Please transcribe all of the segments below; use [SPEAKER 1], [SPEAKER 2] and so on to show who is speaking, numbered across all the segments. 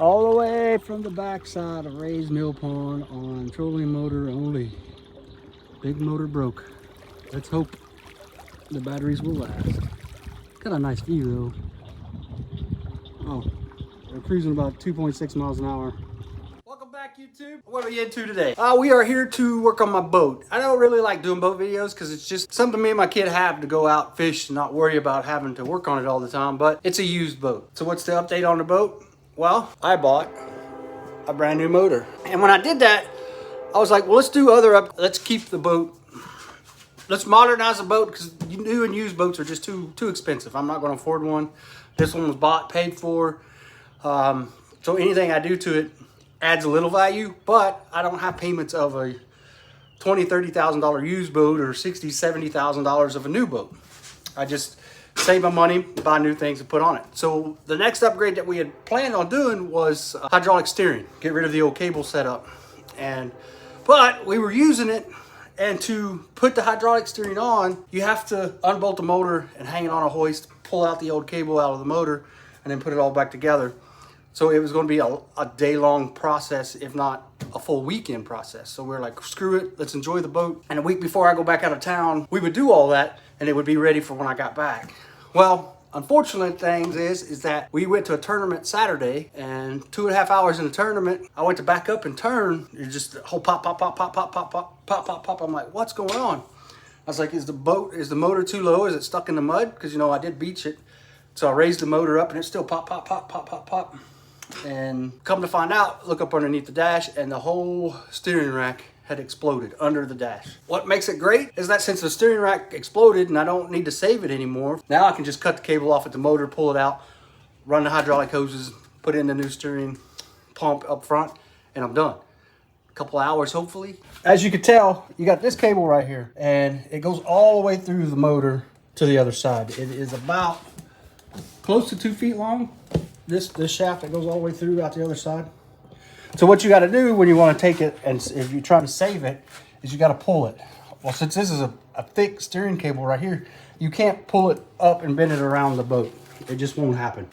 [SPEAKER 1] all the way from the backside of Ray's Mill Pond on trolling motor only. Big motor broke. Let's hope the batteries will last. Got a nice view though. Oh, we're cruising about 2.6 miles an hour. Welcome back, YouTube. What are we into today? We are here to work on my boat. I don't really like doing boat videos because it's just something me and my kid have to go out fish and not worry about having to work on it all the time, but it's a used boat. So what's the update on the boat? Well, I bought a brand new motor. And when I did that, I was like, well, let's keep the boat. Let's modernize the boat because new and used boats are just too expensive. I'm not going to afford one. This one was bought, paid for. So anything I do to it adds a little value, but I don't have payments of a $20,000, $30,000 used boat or $60,000, $70,000 of a new boat. I just save my money, buy new things and put on it. So the next upgrade that we had planned on doing was hydraulic steering. Get rid of the old cable setup. But we were using it, and to put the hydraulic steering on, you have to unbolt the motor and hang it on a hoist, pull out the old cable out of the motor, and then put it all back together. So it was going to be a day-long process, if not a full weekend process. So we're like, screw it, let's enjoy the boat. And a week before I go back out of town, we would do all that, and it would be ready for when I got back. Well, unfortunate thing is that we went to a tournament Saturday, and 2.5 hours in the tournament, I went to back up and turn. It's just a whole pop, pop, pop, pop, pop, pop, pop, pop, pop, pop. I'm like, what's going on? I was like, is the motor too low? Is it stuck in the mud? Because, you know, I did beach it. So I raised the motor up, and it's still pop, pop, pop, pop, pop, pop. And come to find out, look up underneath the dash, and the whole steering rack had exploded under the dash. What makes it great is that since the steering rack exploded and I don't need to save it anymore, now I can just cut the cable off at the motor, pull it out, run the hydraulic hoses, put in the new steering pump up front, and I'm done. A couple hours, hopefully. As you can tell, you got this cable right here, and it goes all the way through the motor to the other side. It is about close to 2 feet long. This shaft that goes all the way through out the other side. So what you got to do when you want to take it, and if you're trying to save it, is you got to pull it. Well, since this is a thick steering cable right here, you can't pull it up and bend it around the boat. It just won't happen.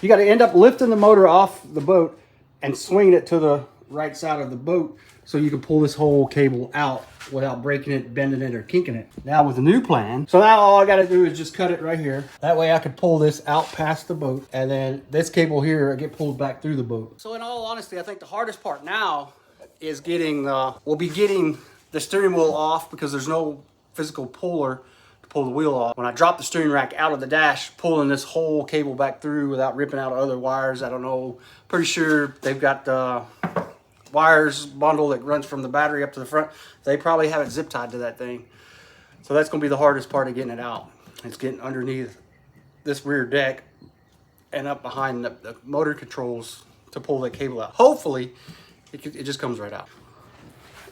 [SPEAKER 1] You got to end up lifting the motor off the boat and swinging it to the right side of the boat so you can pull this whole cable out without breaking it, bending it, or kinking it. Now with the new plan, so now all I got to do is just cut it right here. That way I can pull this out past the boat, and then this cable here I get pulled back through the boat. So in all honesty, I think the hardest part now is getting the steering wheel off, because there's no physical puller to pull the wheel off. When I drop the steering rack out of the dash, pulling this whole cable back through without ripping out other wires. I don't know, pretty sure they've got the wires bundle that runs from the battery up to the front. They probably have it zip tied to that thing. So that's going to be the hardest part of getting it out. It's getting underneath this rear deck and up behind the motor controls to pull that cable out. Hopefully it just comes right out.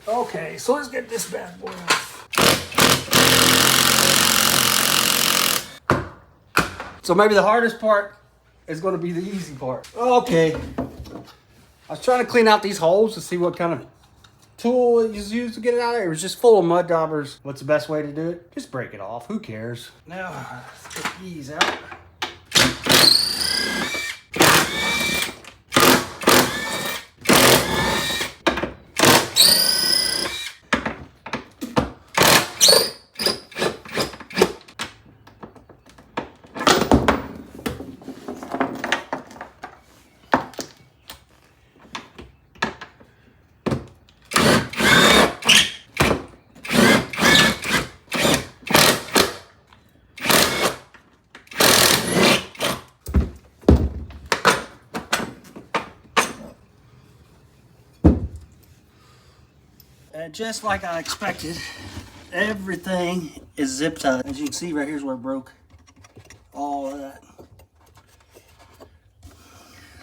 [SPEAKER 1] Okay, so let's get this bad boy off. So maybe the hardest part is going to be the easy part. Okay. I was trying to clean out these holes to see what kind of tool is used to get it out of there. It was just full of mud daubers. What's the best way to do it? Just break it off. Who cares? Now, let's get these out. And just like I expected, everything is zip tied. As you can see, right here's where it broke. All of that.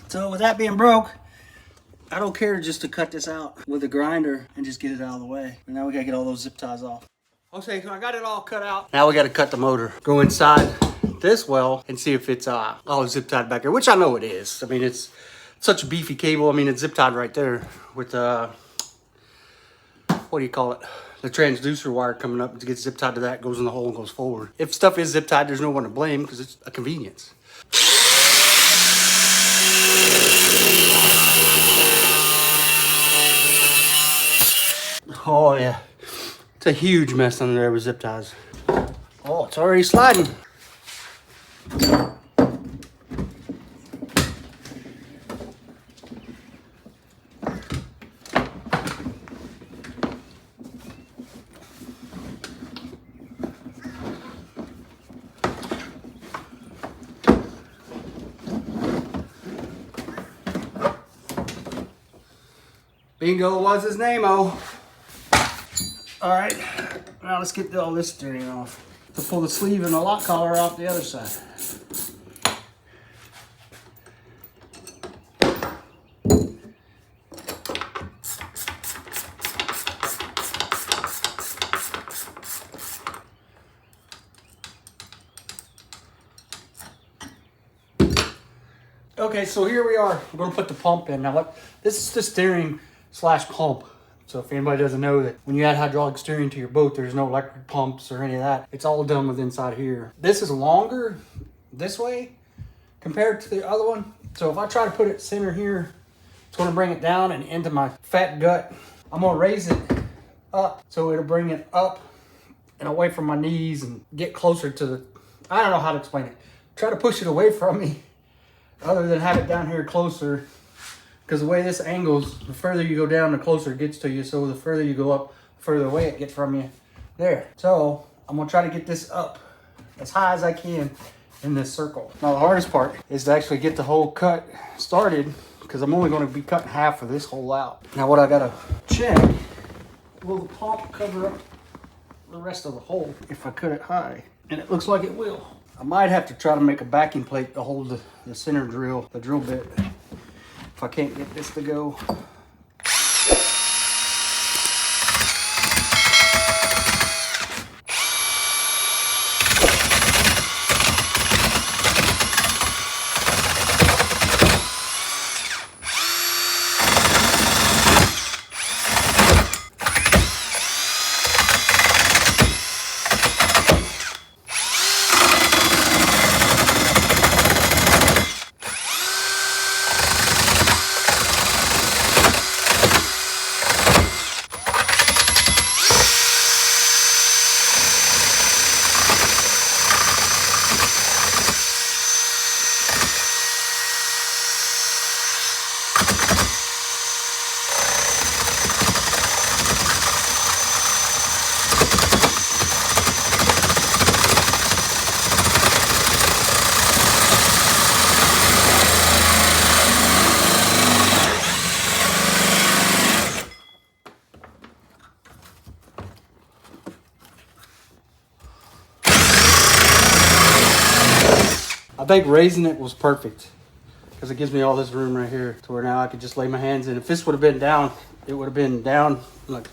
[SPEAKER 1] So with that being broke, I don't care just to cut this out with a grinder and just get it out of the way. And now we gotta get all those zip ties off. Okay, so I got it all cut out. Now we gotta cut the motor. Go inside this well and see if it's all zip tied back there, which I know it is. I mean, it's such a beefy cable. I mean, it's zip tied right there with what do you call it? The transducer wire coming up to get zip tied to that, goes in the hole and goes forward. If stuff is zip tied, there's no one to blame because it's a convenience. Oh yeah, it's a huge mess under there with zip ties. Oh, it's already sliding. Bingo was his name-o. All right, now let's get all this steering off. To pull the sleeve and the lock collar off the other side. Okay, so here we are. We're gonna put the pump in. Now, what? This is the steering slash pump. So if anybody doesn't know that when you add hydraulic steering to your boat, there's no electric pumps or any of that. It's all done with inside here. This is longer this way compared to the other one. So if I try to put it center here, it's gonna bring it down and into my fat gut. I'm gonna raise it up so it'll bring it up and away from my knees and get closer to the, I don't know how to explain it. Try to push it away from me other than have it down here closer. Because the way this angles, the further you go down, the closer it gets to you. So the further you go up, the further away it gets from you. There. So I'm gonna try to get this up as high as I can in this circle. Now the hardest part is to actually get the hole cut started, because I'm only gonna be cutting half of this hole out. Now what I gotta check, will the pump cover up the rest of the hole if I cut it high? And it looks like it will. I might have to try to make a backing plate to hold the center drill, the drill bit, if I can't get this to go. I think raising it was perfect because it gives me all this room right here to where now I could just lay my hands in. If this would have been down, it would have been down like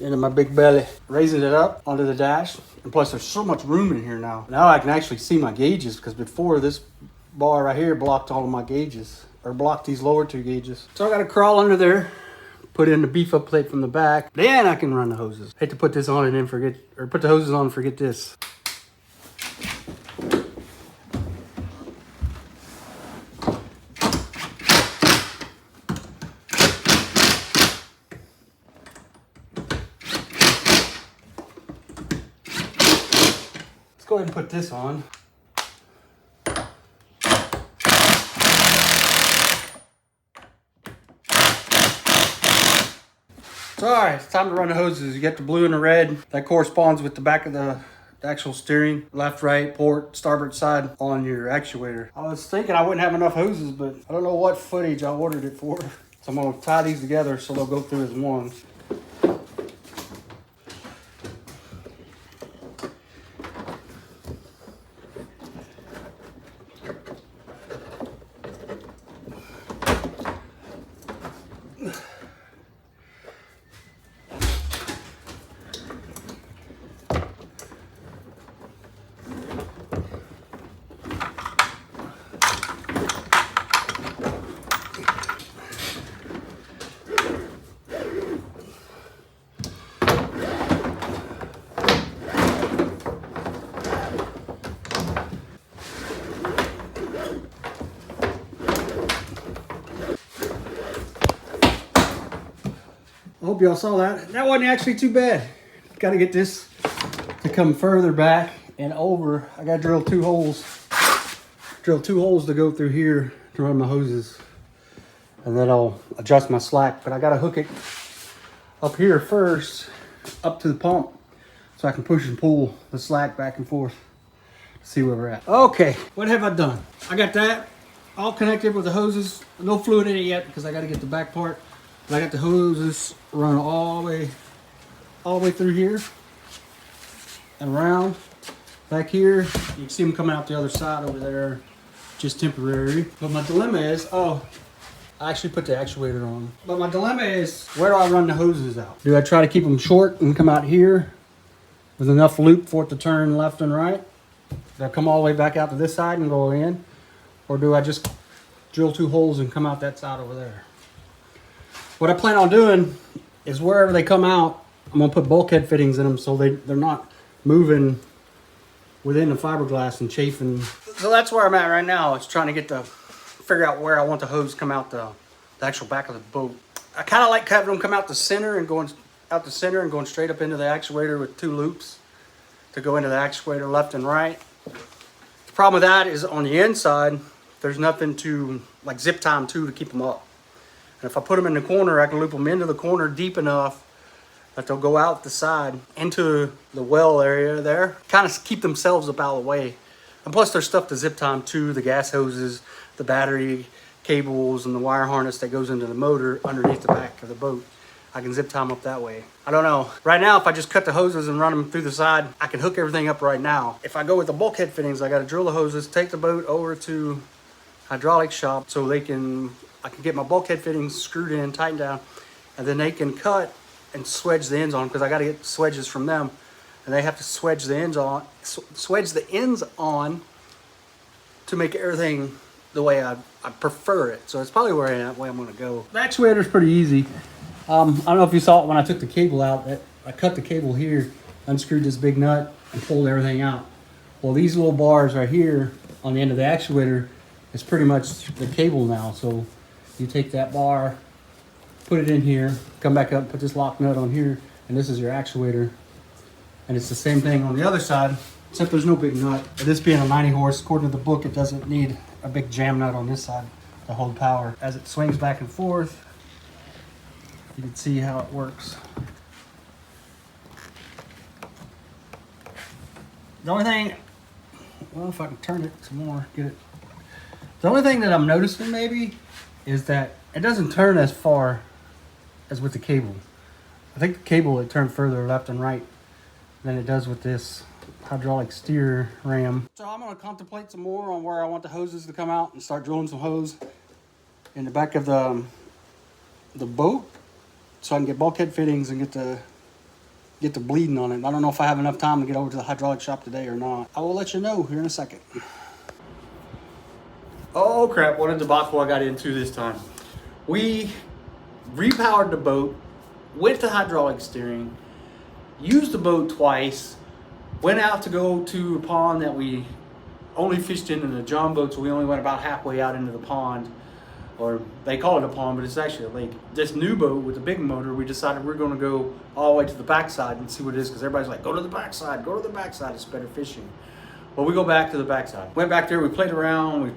[SPEAKER 1] into my big belly. Raising it up onto the dash, and plus there's so much room in here now. Now I can actually see my gauges, because before this bar right here blocked all of my gauges, or blocked these lower two gauges. So I got to crawl under there, put in the beef up plate from the back, then I can run the hoses. Hate to put this on and then forget, or put the hoses on and forget this. Go ahead and put this on. So, all right, it's time to run the hoses. You get the blue and the red. That corresponds with the back of the actual steering. Left, right, port, starboard side on your actuator. I was thinking I wouldn't have enough hoses, but I don't know what footage I ordered it for. So I'm gonna tie these together so they'll go through as one. I hope y'all saw that. That wasn't actually too bad. Got to get this to come further back and over. I got to drill 2 holes. Drill 2 holes to go through here to run my hoses. And then I'll adjust my slack. But I got to hook it up here first, up to the pump, so I can push and pull the slack back and forth. See where we're at. Okay, what have I done? I got that all connected with the hoses. No fluid in it yet because I got to get the back part. But I got the hoses run all the way through here and around back here. You can see them coming out the other side over there, just temporary. But my dilemma is, I actually put the actuator on. But my dilemma is, where do I run the hoses out? Do I try to keep them short and come out here with enough loop for it to turn left and right? Do I come all the way back out to this side and go in? Or do I just drill 2 holes and come out that side over there? What I plan on doing is wherever they come out, I'm gonna put bulkhead fittings in them so they're not moving within the fiberglass and chafing. So that's where I'm at right now. It's trying to figure out where I want the hose to come out the actual back of the boat. I kind of like having them come out the center and going out the center and going straight up into the actuator with 2 loops to go into the actuator left and right. The problem with that is on the inside, there's nothing to like zip time to keep them up. And if I put them in the corner, I can loop them into the corner deep enough that they'll go out the side into the well area there, kind of keep themselves up out of the way. And plus there's stuff to zip time to, the gas hoses, the battery cables, and the wire harness that goes into the motor underneath the back of the boat. I can zip time up that way. I don't know. Right now, if I just cut the hoses and run them through the side, I can hook everything up right now. If I go with the bulkhead fittings, I got to drill the hoses, take the boat over to hydraulic shop so I can get my bulkhead fittings screwed in, tightened down, and then they can cut and swedge the ends on, because I got to get swedges from them, and they have to swedge the ends on to make everything the way I prefer it. So it's probably where I'm going to go. The actuator's pretty easy. I don't know if you saw it when I took the cable out. I cut the cable here, unscrewed this big nut, and pulled everything out. Well, these little bars right here on the end of the actuator is pretty much the cable now. So you take that bar, put it in here, come back up, put this lock nut on here, and this is your actuator. And it's the same thing on the other side, except there's no big nut. This being a 90 horse, according to the book, it doesn't need a big jam nut on this side to hold power. As it swings back and forth, you can see how it works. The only thing, well, if I can turn it some more, get it. The only thing that I'm noticing maybe is that it doesn't turn as far as with the cable. I think the cable, it turned further left and right than it does with this hydraulic steer ram. So I'm gonna contemplate some more on where I want the hoses to come out and start drilling some hose in the back of the boat, so I can get bulkhead fittings and get the bleeding on it. I don't know if I have enough time to get over to the hydraulic shop today or not. I will let you know here in a second. Oh crap, what a debacle I got into this time. We repowered the boat with the hydraulic steering, used the boat twice, went out to go to a pond that we only fished in a john boat, so we only went about halfway out into the pond. Or they call it a pond, but it's actually a lake. This new boat with the big motor, we decided we're going to go all the way to the backside and see what it is, because everybody's like, go to the backside, it's better fishing. Well, we go back to the backside. Went back there, we played around, we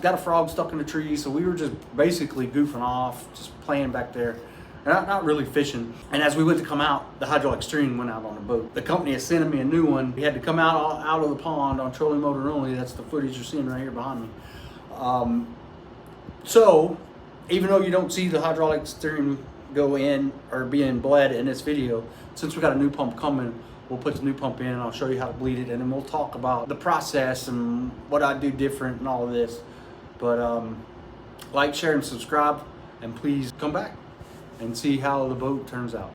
[SPEAKER 1] got a frog stuck in a tree, so we were just basically goofing off, just playing back there. Not really fishing. And as we went to come out, the hydraulic steering went out on the boat. The company is sending me a new one. We had to come out of the pond on trolling motor only. That's the footage you're seeing right here behind me. So, even though you don't see the hydraulic steering go in or being bled in this video, since we got a new pump coming, we'll put the new pump in and I'll show you how to bleed it, and then we'll talk about the process and what I do different and all of this. But like, share, and subscribe, and please come back and see how the boat turns out.